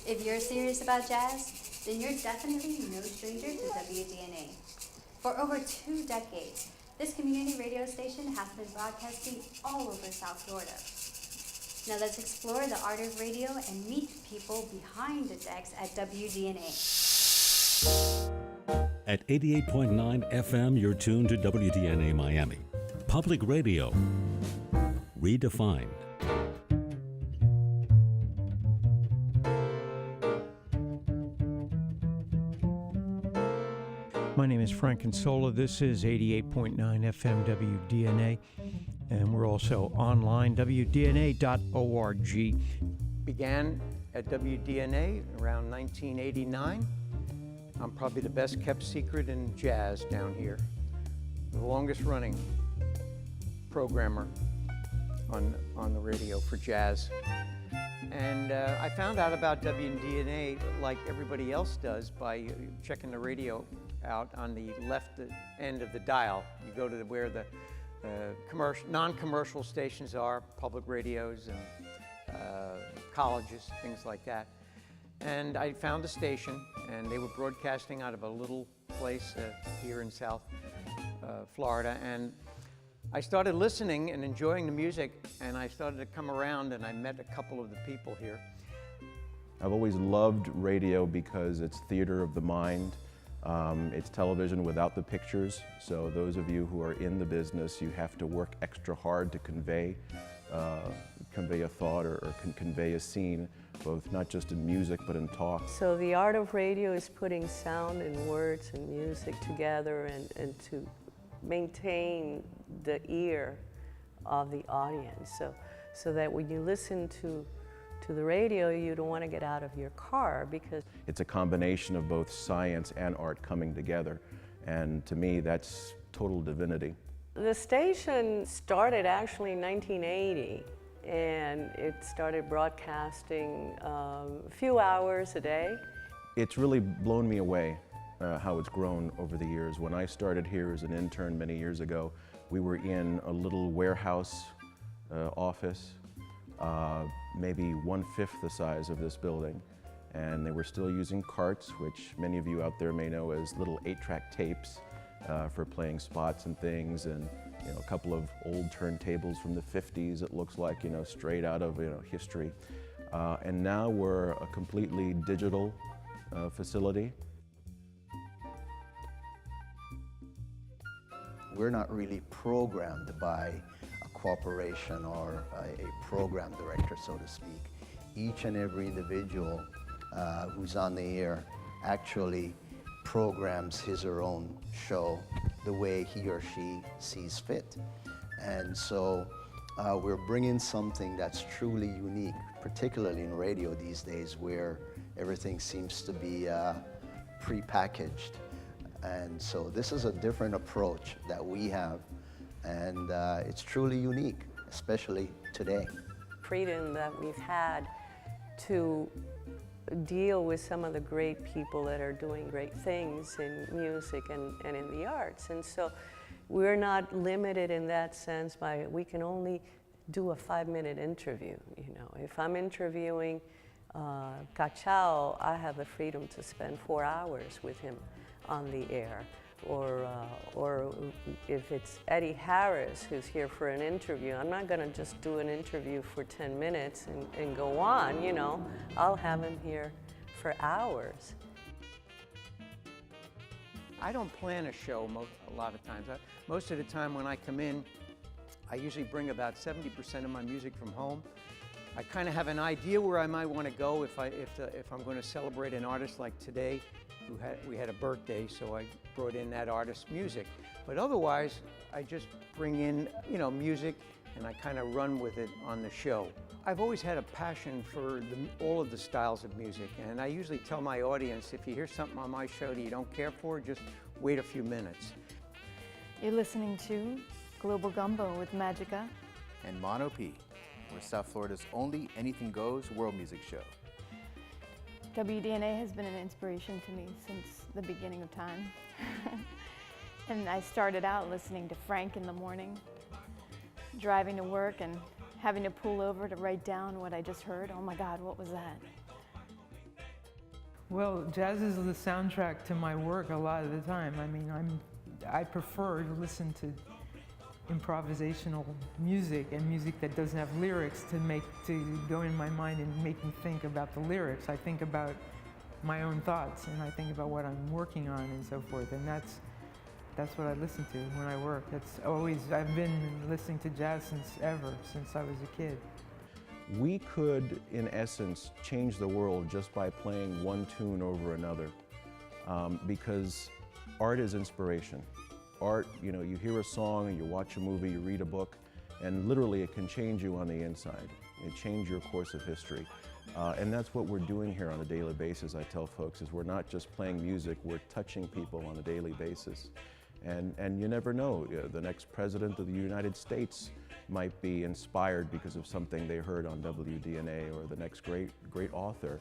If you're serious about jazz, then you're definitely no stranger to Wdna. For over 2 decades, this community radio station has been broadcasting all over South Florida. Now let's explore the art of radio and meet people behind the decks at Wdna. At 88.9 FM, you're tuned to WDNA Miami. Public radio, redefined. My name is Frank Consola. This is 88.9 FM WDNA, and we're also online, wdna.org. Began at WDNA around 1989. I'm probably the best kept secret in jazz down here. The longest running programmer on the radio for jazz. And I found out about WDNA like everybody else does by checking the radio out on the left end of the dial. You go to where the non-commercial stations are, public radios and colleges, things like that. And I found a station, and they were broadcasting out of a little place here in South Florida. And I started listening and enjoying the music, and I started to come around, and I met a couple of the people here. I've always loved radio because it's theater of the mind. It's television without the pictures, so those of you who are in the business, you have to work extra hard to convey a thought or convey a scene, both not just in music but in talk. So the art of radio is putting sound and words and music together and to maintain the ear of the audience, so that when you listen to the radio, you don't want to get out of your car because it's a combination of both science and art coming together, and to me that's total divinity. The station started actually in 1980, and it started broadcasting a few hours a day. It's really blown me away how it's grown over the years. When I started here as an intern many years ago, we were in a little warehouse office, maybe 1/5 the size of this building, and they were still using carts, which many of you out there may know as little 8-track tapes for playing spots and things, and a couple of old turntables from the 50s, it looks like, straight out of history. And now we're a completely digital facility. We're not really programmed by a corporation or a program director, so to speak. Each and every individual who's on the air actually programs his or her own show the way he or she sees fit. And so we're bringing something that's truly unique, particularly in radio these days where everything seems to be pre-packaged. And so this is a different approach that we have, and it's truly unique, especially today. Freedom that we've had to deal with some of the great people that are doing great things in music and in the arts. And so we're not limited in that sense by, we can only do a 5-minute interview. If I'm interviewing Cachao, I have the freedom to spend 4 hours with him on the air. Or if it's Eddie Harris who's here for an interview, I'm not going to just do an interview for 10 minutes and go on, I'll have him here for hours. I don't plan a show a lot of times. Most of the time when I come in, I usually bring about 70% of my music from home. I kind of have an idea where I might want to go if I'm going to celebrate an artist like today. We had a birthday, so I brought in that artist's music. But otherwise, I just bring in, music, and I kind of run with it on the show. I've always had a passion for all of the styles of music, and I usually tell my audience, if you hear something on my show that you don't care for, just wait a few minutes. You're listening to Global Gumbo with Magica and Mono P. We're South Florida's only anything goes world music show. WDNA has been an inspiration to me since the beginning of time. And I started out listening to Frank in the morning, driving to work and having to pull over to write down what I just heard. Oh my God, what was that? Well, jazz is the soundtrack to my work a lot of the time. I mean, I prefer to listen to improvisational music and music that doesn't have lyrics to go in my mind and make me think about the lyrics. I think about my own thoughts and I think about what I'm working on and so forth, and that's what I listen to when I work. I've been listening to jazz since I was a kid. We could, in essence, change the world just by playing one tune over another, because art is inspiration. Art, you hear a song, you watch a movie, you read a book, and literally it can change you on the inside. It change your course of history. And that's what we're doing here on a daily basis, I tell folks, is we're not just playing music, we're touching people on a daily basis. And you never know, the next president of the United States might be inspired because of something they heard on Wdna, or the next great author.